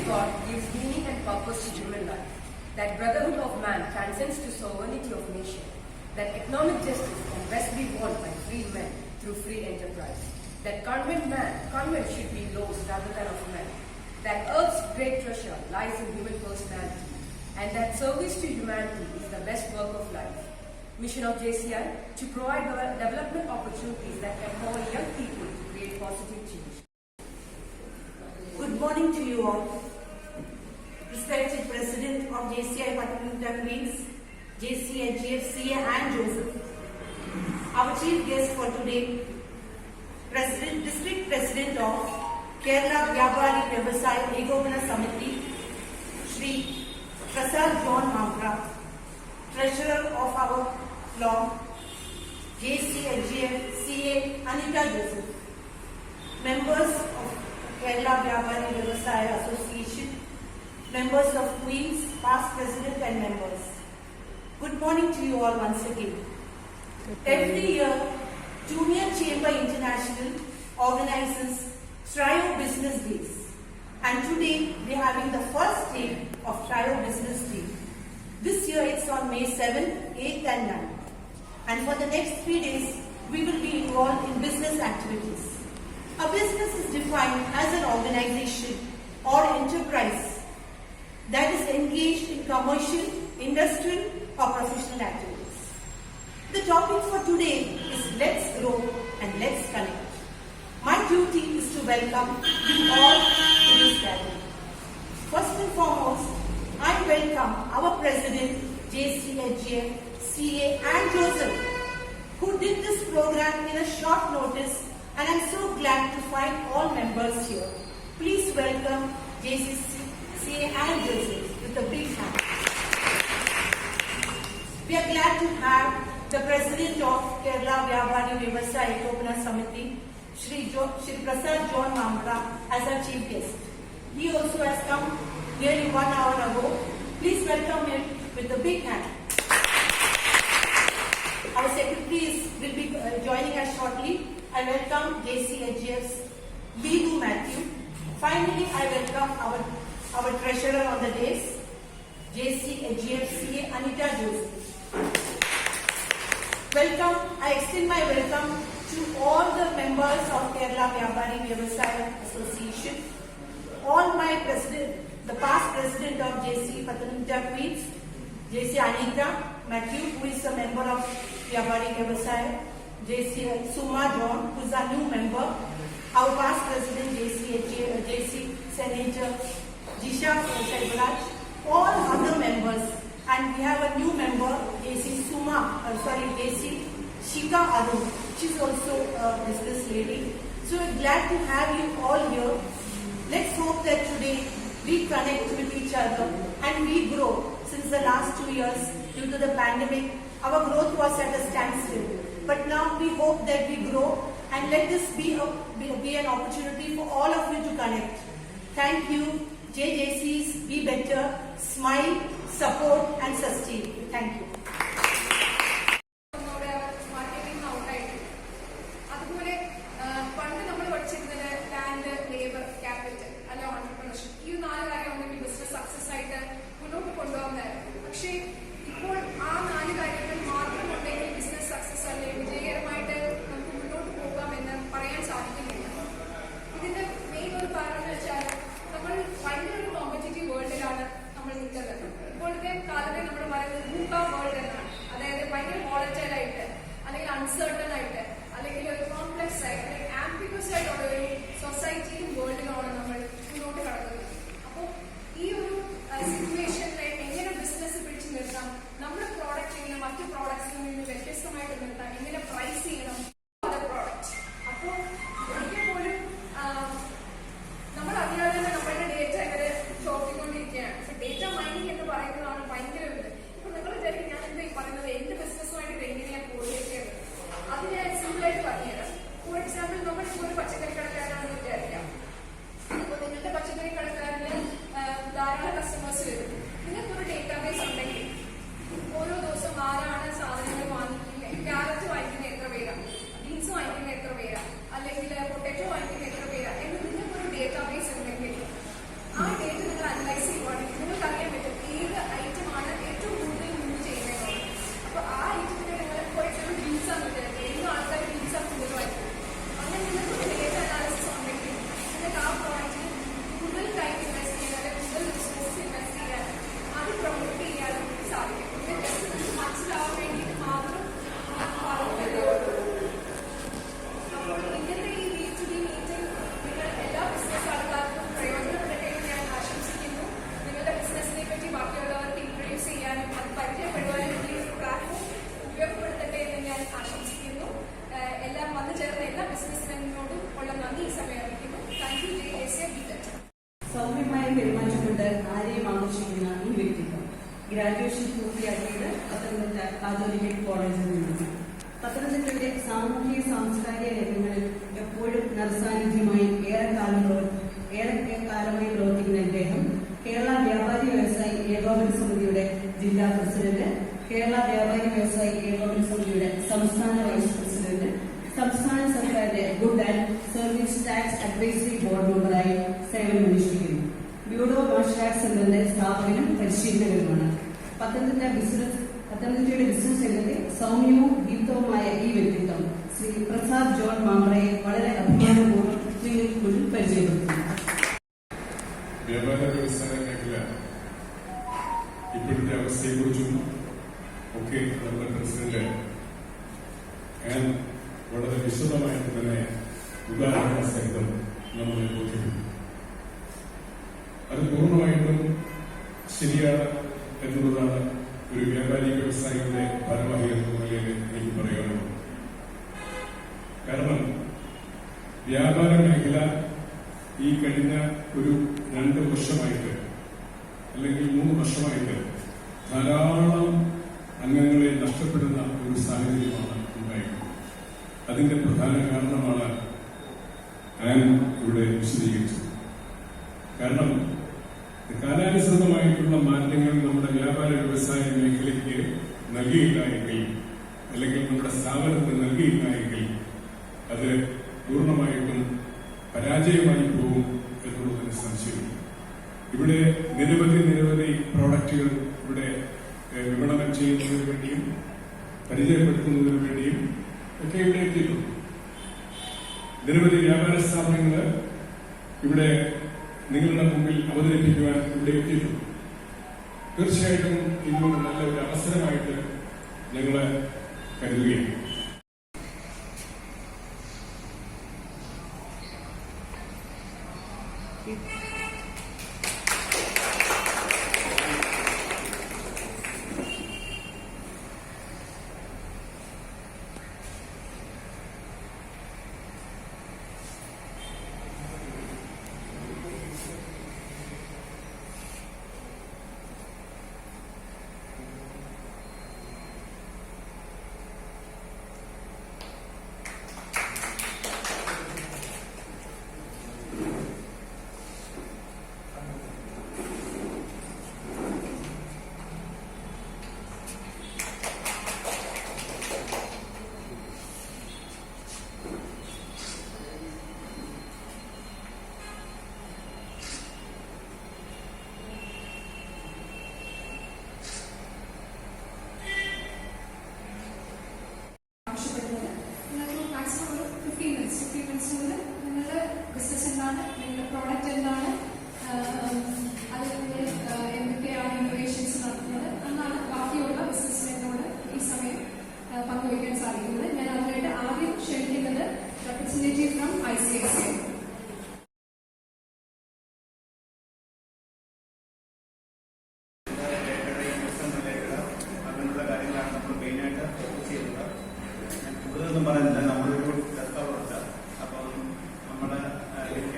God gives meaning and purpose to human life, that brotherhood of man transcends to sovereignty of nation, that economic justice can best be won by free men through free enterprise, that convent should be laws rather than of men, that earth's great treasure lies in human personality, and that service to humanity is the best work of life. Mission of JCI to provide development opportunities that empower young people to create positive change. Good morning to you all. Respected President of JCI Pathanamthitta Queens, JCI, GFCA and Joseph. Our chief guest for today, District President of Kerala Vyapari Vyavasaya Ekopana Samiti, Shri Prasad John Mamra, Treasurer of our law, JCI, GFCA Anita Joseph, members of Kerala Vyapari Vyavasaya Association, members of Queens, past president and members. Good morning to you all once again. Every year, Junior Chamber International organizes Trio Business Days. And today, we are having the first day of Trio Business Day. This year, it's on May 7th, 8th and 9th. And for the next 3 days, we will be involved in business activities. A business is defined as an organization or enterprise that is engaged in commercial, industrial or professional activities. The topic for today is Let's Grow and Let's Connect. My duty is to welcome you all to this gathering. First and foremost, I welcome our President, JCHGF, CA and Joseph, who did this program in a short notice, and I'm so glad to find all members here. Please welcome JCCA and Joseph with a big hand. We are glad to have the President of Kerala Vyapari Vyavasaya Ekopana Samiti, Shri Prasad John Mamra, as our chief guest. He also has come nearly 1 hour ago. Please welcome him with a big hand. Our secretaries will be joining us shortly. I welcome JCHGF's Leelu Matthew. Finally, I welcome our treasurer on the days, JCHGFCA Anita Joseph. Welcome. I extend my welcome to all the members of Kerala Vyapari Vyavasaya Association, all my the past president of JC Pathanamthitta Queens, JC Anita Matthew, who is a member of Vyapari Vyavasaya, JC Suma John, who is a new member, our past president JC Senator Jisha Selvaraj, all other members, and we have a new member JC Shika Arun. She's also a business lady. So we're glad to have you all here. Let's hope that today we connect with each other and we grow. Since the last 2 years, due to the pandemic, our growth was at a standstill. But now we hope that we grow, and let this be an opportunity for all of you to connect. Thank you. JJCs, be better, smile, support and sustain. Thank you. uncertain ആയിട്ട് അല്ലെങ്കിൽ ഒരു complex ആയിട്ട് അല്ലെങ്കിൽ ambiguous ആയിട്ടുള്ള ഒരു സൊസൈറ്റിയും വേൾഡിലാണ് നമ്മൾ മുന്നോട്ട് കടക്കുന്നത്. അപ്പോൾ ഈ ഒരു സിറ്റുവേഷനിൽ എങ്ങനെ ബിസിനസ് പിടിച്ചു നിർത്താം ഗ്രാജുവേഷൻ പൂർത്തിയാക്കിയത് പത്തനംതിട്ട കാതോലിക് കോളേജിൽ നിന്നാണ്. പത്തനംതിട്ടയുടെ സാമൂഹിക സാംസ്കാരിക രംഗങ്ങളിൽ എപ്പോഴും നർസാന്നിധ്യമായി ഏറെക്കാലമായി പ്രവർത്തിക്കുന്ന ഇദ്ദേഹം കേരള വ്യാപാരി വ്യവസായി ഏകോപന സമിതിയുടെ ജില്ലാ പ്രസിഡന്റ്, കേരള വ്യാപാരി വ്യവസായി ഏകോപന സമിതിയുടെ സംസ്ഥാന വൈസ് പ്രസിഡന്റ്, സംസ്ഥാന സർക്കാരിന്റെ good and service tax advisory board മെമ്പറായി സേവനമനുഷ്ഠിക്കുന്നു. ബ്യൂറോ മാർഷൽ സെന്ററിന്റെ സ്ഥാപകനും പരിശീലകനുമാണ്. പത്തനംതിട്ടയുടെ ബിസിനസ് രംഗത്തെ സൗമ്യവും ദീപ്തവുമായ ഈ വ്യക്തിത്വം ശ്രീ പ്രസാദ് ജോൺ മാമ്പ്രയെ വളരെ അഭിമാനപൂർവ്വം നിങ്ങൾക്ക് മുന്നിൽ പരിചയപ്പെടുത്തുന്നു. വ്യാപാര വ്യവസായ മേഖല ഇപ്പോഴത്തെ അവസ്ഥയെക്കുറിച്ചും ഒക്കെ നമ്മുടെ പ്രസിഡന്റ് വളരെ വിശദമായിട്ട് തന്നെ ഉദാഹരണ സഹിതം നമ്മളെ ബോധ്യപ്പെട്ടു. അത് പൂർണ്ണമായിട്ടും ശരിയാണ് എന്നുള്ളതാണ് ഒരു വ്യാപാരി വ്യവസായിയുടെ ഭാരവാഹി എന്ന നിലയിൽ എനിക്ക് പറയാനുള്ളത്. കാരണം വ്യാപാര മേഖല ഈ കഴിഞ്ഞ ഒരു 2 വർഷമായിട്ട് അല്ലെങ്കിൽ 3 വർഷമായിട്ട് ധാരാളം അംഗങ്ങളെ നഷ്ടപ്പെടുന്ന ഒരു സാഹചര്യമാണ് ഉണ്ടായിരുന്നത്. അതിന്റെ പ്രധാന കാരണമാണ് ഞാൻ ഇവിടെ വിശദീകരിച്ചത്. കാരണം കാലാനുസൃതമായിട്ടുള്ള മാറ്റങ്ങൾ നമ്മുടെ വ്യാപാര വ്യവസായ മേഖലയ്ക്ക് നൽകിയില്ല എങ്കിൽ, അല്ലെങ്കിൽ നമ്മുടെ സ്ഥാപനത്തിന് നൽകിയില്ല എങ്കിൽ അത് പൂർണ്ണമായിട്ടും പരാജയമായി പോകും എന്നുള്ളതിന് സംശയമില്ല. ഇവിടെ നിരവധി പ്രോഡക്റ്റുകൾ ഇവിടെ വിപണനം ചെയ്യുന്നതിന് വേണ്ടിയും പരിചയപ്പെടുത്തുന്നതിന് വേണ്ടിയും ഒക്കെ ഇവിടെ എത്തിയിട്ടുണ്ട്. നിരവധി വ്യാപാര സ്ഥാപനങ്ങൾ ഇവിടെ നിങ്ങളുടെ മുമ്പിൽ അവതരിപ്പിക്കുവാൻ ഇവിടെ എത്തിയിട്ടുണ്ട്. തീർച്ചയായിട്ടും ഇതൊരു നല്ല ഒരു അവസരമായിട്ട് ഞങ്ങൾ കരുതുകയാണ്. നിങ്ങളുടെ ബിസിനസ് എന്താണ്, നിങ്ങളുടെ പ്രോഡക്റ്റ് എന്താണ്, അത് നിങ്ങൾ എന്തൊക്കെയാണ് ഇന്നോവേഷൻസ് നടത്തുന്നത് എന്നാണ് ബാക്കിയുള്ള ബിസിനസ്സിനോട് ഈ സമയം പങ്കുവയ്ക്കാൻ സാധിക്കുന്നത്. ഞാൻ അതിനായിട്ട് ആദ്യം ക്ഷണിക്കുന്നത് റെപ്രസെന്റേറ്റീവ് ഫ്രം ICICI. പറയുന്നില്ല, നമ്മളൊരു കസ്റ്റമറുണ്ട്. അപ്പം നമ്മൾ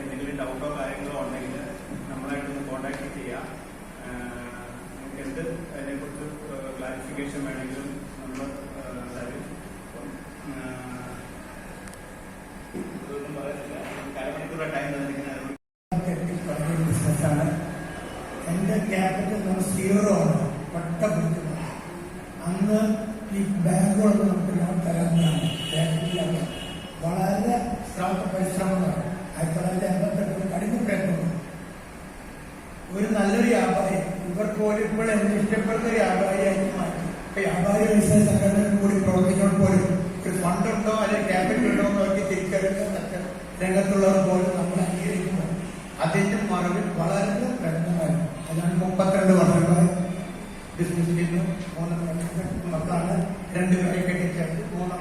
എന്തെങ്കിലും ഡൗട്ടോ കാര്യങ്ങളോ ഉണ്ടെങ്കിൽ നമ്മളായിട്ടൊന്ന് കോൺടാക്ട് ചെയ്യാം. നിങ്ങൾക്ക് എന്ത് അതിനെക്കുറിച്ച് ക്ലാരിഫിക്കേഷൻ വേണമെങ്കിലും നമ്മൾ തരും. ഇതൊന്നും പറയുന്നില്ല, അരമണിക്കൂർ ടൈം തന്നിരിക്കുന്നത് ബിസിനസ്സാണ്. എൻ്റെ ക്യാപിറ്റൽ നമ്മൾ 0 ആണ്. പട്ട ബുദ്ധിമുട്ട്. അന്ന് ഈ ബാങ്കുകളൊന്നും നമുക്ക് ലോൺ തരാവുന്നതാണ്. ബാങ്കിലാണ് വളരെ ശ്രമ പരിശ്രമങ്ങളാണ്. 1988 കഠിന പ്രയത്നം. ഒരു നല്ലൊരു വ്യാപാരി ഇവർക്ക് പോലും ഇപ്പോൾ എന്നെ ഇഷ്ടപ്പെടുന്ന വ്യാപാരിയായിട്ട് മാറ്റി. ഇപ്പൊ വ്യാപാരി വ്യവസായ സംഘടനയിൽ കൂടി പ്രവർത്തിക്കാൻ പോലും ഒരു ഫണ്ടുണ്ടോ അല്ലെങ്കിൽ ക്യാപിറ്റൽ ഉണ്ടോ എന്ന് നോക്കി തിരിച്ചറിയുന്ന രംഗത്തുള്ളവർ പോലും നമ്മൾ അംഗീകരിക്കുമ്പോൾ അതിന്റെ മറവിൽ വളരെ പ്രയത്നമായിരുന്നു. അതാണ് 32 വർഷമായി ബിസിനസ് ചെയ്യുന്നു. 3 മക്കളാണ്. 2 പേരെ കെട്ടിച്ചേർത്ത് 3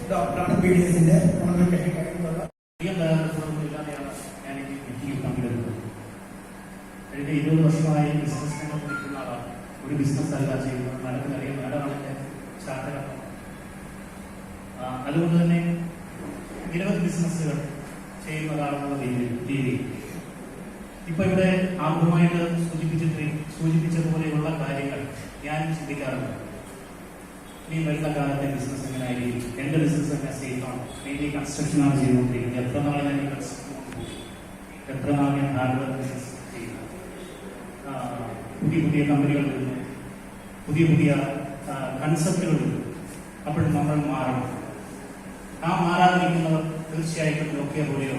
ഡോക്ടറാണ്. BDSന്റെ 3 കെട്ടിക്കഴിഞ്ഞുള്ള ഇല്ലാതെയാണ് ഞാൻ ഈ മീറ്റിംഗിൽ പങ്കെടുക്കുന്നത്. കഴിഞ്ഞ 20 വർഷമായി ബിസിനസ് രംഗത്ത് നിൽക്കുന്ന ആളാണ്. ഒരു ബിസിനസ് അല്ല ചെയ്യുന്നത്. നടക്കുന്നറിയാം, നടനാണെന്റെ സ്റ്റാർട്ടപ്പ്. അതുകൊണ്ട് തന്നെ നിരവധി ബിസിനസ്സുകൾ ചെയ്യുന്നതാണെന്നുള്ള രീതിയിൽ ഇപ്പൊ ഇവിടെ ആദ്യമായിട്ട് സൂചിപ്പിച്ചതുപോലെയുള്ള കാര്യങ്ങൾ ഞാൻ ചിന്തിക്കാറുണ്ട്. ഇനി വരുന്ന കാലത്തെ ബിസിനസ് എങ്ങനെ ആയിരിക്കും, എന്റെ ബിസിനസ് എങ്ങനെ സേഫാണ്, മെയിൻലി കൺസ്ട്രക്ഷനാണ് ചെയ്തുകൊണ്ടിരിക്കുന്നത്, എത്ര നാളെ ഞാൻ കൺസ്ട്രക്ഷൻ പോകും, എത്ര നാൾ ഞാൻ ഹാർഡ്വെയർ ബിസിനസ് ചെയ്യുന്നു, പുതിയ പുതിയ കമ്പനികൾ വരുന്നു, പുതിയ പുതിയ കൺസെപ്റ്റുകൾ വരുന്നു. അപ്പോൾ നമ്മൾ മാറണം. ആ മാറാതിരിക്കുന്നവർ തീർച്ചയായിട്ടും നോക്കിയ പോലെയോ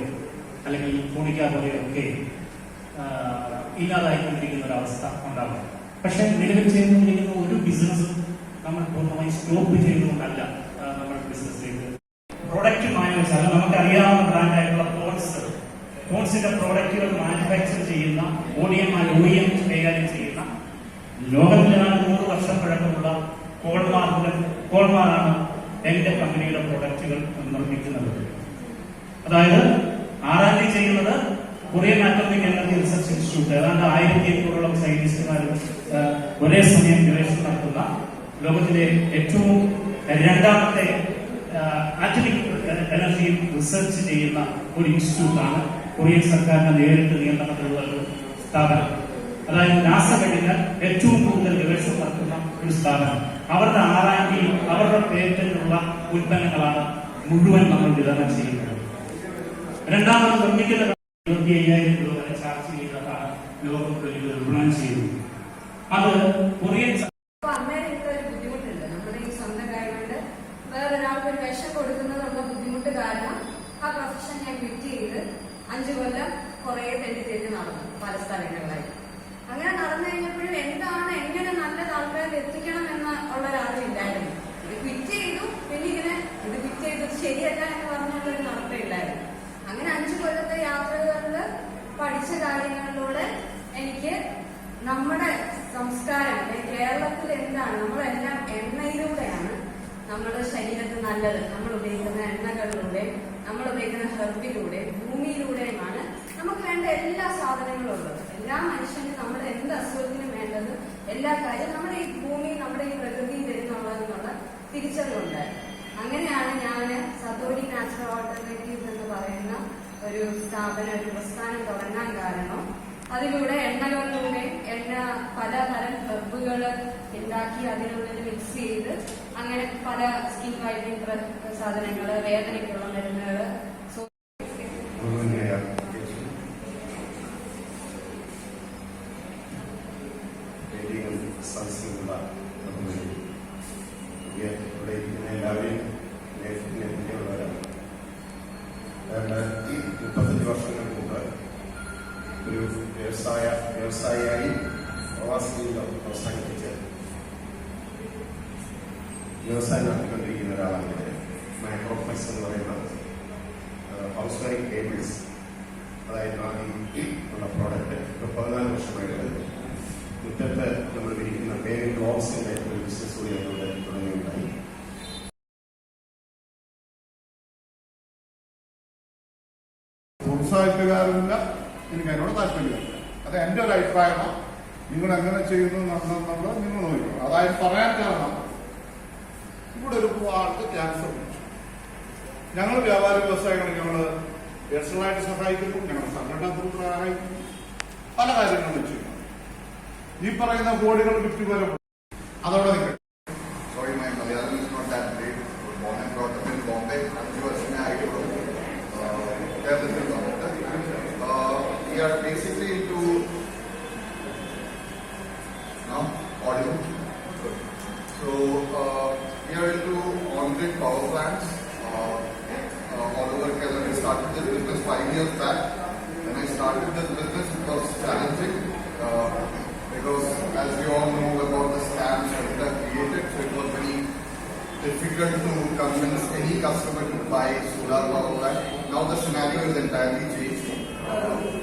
അല്ലെങ്കിൽ ഫോണിക്ക പോലെയോ ഒക്കെ ഇല്ലാതായിക്കൊണ്ടിരിക്കുന്ന ഒരു അവസ്ഥ ഉണ്ടാകും. പക്ഷെ നിലവിൽ ചെയ്തുകൊണ്ടിരിക്കുന്ന ഒരു ബിസിനസ്സും നമ്മൾ പൂർണ്ണമായി സ്റ്റോപ്പ് ചെയ്തുകൊണ്ടല്ല നമ്മൾ ബിസിനസ്സിലേക്ക് പ്രോഡക്റ്റുമായി വെച്ചാൽ നമുക്കറിയാവുന്ന ബ്രാൻഡായിട്ടുള്ള ഫോൺസിന്റെ പ്രോഡക്റ്റുകൾ മാനുഫാക്ചർ ചെയ്യുന്ന OEM കൈകാര്യം ചെയ്യുന്ന ലോകത്തിലെ 100 വർഷം പഴക്കമുള്ള കോൾമാറാണ് എന്റെ കമ്പനിയുടെ പ്രോഡക്റ്റുകൾ നിർമ്മിക്കുന്നത്. അതായത് R&D ചെയ്യുന്നത് Korean atomic energy research institute, ഏതാണ്ട് 1800ഓളം സയന്റിസ്റ്റുമാരും ഒരേ സമയം ഗവേഷണം നടത്തുന്ന ലോകത്തിലെ ഏറ്റവും രണ്ടാമത്തെ ആറ്റോമിക് എനർജി റിസർച്ച് ചെയ്യുന്ന ഒരു ഇൻസ്റ്റിറ്റ്യൂട്ടാണ് കൊറിയൻ സർക്കാരിന്റെ നേരിട്ട് നിയന്ത്രണത്തിലുള്ള ഒരു സ്ഥാപനം. അതായത് നാസ കഴിഞ്ഞാൽ ഏറ്റവും കൂടുതൽ ഗവേഷണം നടത്തുന്ന ഒരു സ്ഥാപനം. അവരുടെ R&D, അവരുടെ പേറ്റന്റുള്ള ഉൽപ്പന്നങ്ങളാണ് മുഴുവൻ നമ്മൾ വിതരണം ചെയ്യുന്നത്. രണ്ടാമത് നിർമ്മിക്കുന്ന 25,000 രൂപ വരെ ചാർജ് ചെയ്യുന്നതാണ് ലോകം വിപണനം ചെയ്യുന്നത്. അത് കൊറിയൻ ബുദ്ധിമുട്ടുണ്ട്. നമ്മുടെ ഈ സ്വന്തം കാര്യമുണ്ട് വേറൊരാൾക്ക് ഒരു വിഷം കൊടുക്കുന്നതുള്ള ബുദ്ധിമുട്ട് കാരണം ആ പ്രൊഫഷൻ ഞാൻ ക്വിറ്റ് ചെയ്ത് 5 കൊല്ലം കുറെ തെറ്റി നടന്നു പല സ്ഥലങ്ങളിലായി. അങ്ങനെ നടന്നു കഴിഞ്ഞപ്പോഴും എന്താണ് എങ്ങനെ നല്ല താല്പര്യം എത്തിക്കണം എന്ന് ഉള്ള ഒരാളില്ലായിരുന്നു. ഇത് ക്വിറ്റ് ചെയ്തു, പിന്നെ ഇങ്ങനെ ഇത് ക്വിറ്റ് ചെയ്തത് ശരിയല്ല എന്ന് പറഞ്ഞുള്ളൊരു നടപ്പില്ലായിരുന്നു. അങ്ങനെ 5 കൊല്ലത്തെ യാത്രകളിൽ പഠിച്ച കാര്യങ്ങളിലൂടെ എനിക്ക് നമ്മുടെ സംസ്കാരം കേരളത്തിൽ എന്താണ്, നമ്മളെല്ലാം എണ്ണയിലൂടെയാണ് നമ്മുടെ ശരീരത്തിന് നല്ലത്. നമ്മൾ ഉപയോഗിക്കുന്ന എണ്ണകളിലൂടെ, നമ്മൾ ഉപയോഗിക്കുന്ന ഹെർബിലൂടെ, ഭൂമിയിലൂടെയുമാണ് നമുക്ക് വേണ്ട എല്ലാ സാധനങ്ങളും ഉള്ളത്. എല്ലാ മനുഷ്യനും നമ്മുടെ എന്ത് അസുഖത്തിനും വേണ്ടത് എല്ലാ കാര്യം നമ്മുടെ ഈ ഭൂമി, നമ്മുടെ ഈ പ്രകൃതി തരുന്നുള്ളതെന്നുള്ള തിരിച്ചറിവുണ്ടായിരുന്നു. അങ്ങനെയാണ് ഞാൻ സതോരി നാച്ചുറൽ ഓൾട്ടർനേറ്റീവ്സ് എന്ന് പറയുന്ന ഒരു സ്ഥാപനം, ഒരു പ്രസ്ഥാനം തുടങ്ങാൻ കാരണം അതിലൂടെ എണ്ണകളിലൂടെ പലതരം ഹെർബുകൾ ഉണ്ടാക്കി അതിനുള്ളിൽ മിക്സ് ചെയ്ത് അങ്ങനെ പല സ്കിൻ വൈറ്റനിങ് സാധനങ്ങൾ, വേദനയ്ക്കുള്ള മരുന്നുകൾ, ഇവിടെ ഇരിക്കുന്ന എല്ലാവരെയും നേരിട്ടുള്ളവരാണ്. 35 വർഷങ്ങൾക്ക് മുമ്പ് ഒരു വ്യവസായിയായി പ്രവാസ ജീവിതം അവസാനിപ്പിച്ച് വ്യവസായം നടത്തിക്കൊണ്ടിരിക്കുന്ന ഒരാളാണ്. മൈക്രോഫ്ലെക്സ് എന്ന് പറയുന്ന ഹൗസ് വയറിംഗ് കേബിൾസ്, അതായത് ഉള്ള പ്രോഡക്റ്റ് ഇപ്പോൾ 14 വർഷമായിട്ട് മുറ്റത്ത് നമ്മൾ വിരിക്കുന്ന പേര് ബ്ലോക്സിന്റെ ഒരു ബിസിനസ് കൂടി അതിലൂടെ തുടങ്ങിയുണ്ടായി. പ്രോത്സാഹിപ്പിക്കാറില്ല, എനിക്ക് അതിനോട് താല്പര്യമില്ല. അത് എൻ്റെ ഒരു അഭിപ്രായമാണ്. നിങ്ങൾ എങ്ങനെ ചെയ്യുന്നു എന്നുള്ളത് നിങ്ങൾ നോക്കും. അതായത് പറയാൻ കാരണം ഇവിടെ ഒരു ആൾക്ക് ക്യാൻസർ പിടിച്ചു. ഞങ്ങൾ വ്യാപാരി വ്യവസായികൾ ഞങ്ങൾ പേഴ്സണലായിട്ട് സഹായിക്കുന്നു, ഞങ്ങൾ സംഘടന സഹായിക്കുന്നു, പല കാര്യങ്ങളും ചെയ്യുന്നു. ഈ പറയുന്ന കോടികൾ വിറ്റ് വരെ അതോടെ നിൽക്കട്ടെ. Sorry, my Malayalam is not that great. Born and brought up in Bombay. 5 വർഷമേ ആയിട്ടുള്ളൂ. കേരളത്തിൽ വന്നിട്ട് we are basically into now audio. So we are into on-grid power plants all over Kerala. We started this business 5 years back. When I started this business, it was challenging. Because as we all know about the scams that are created, so it was very difficult to convince any customer to buy solar power plant. Now the scenario is entirely changed.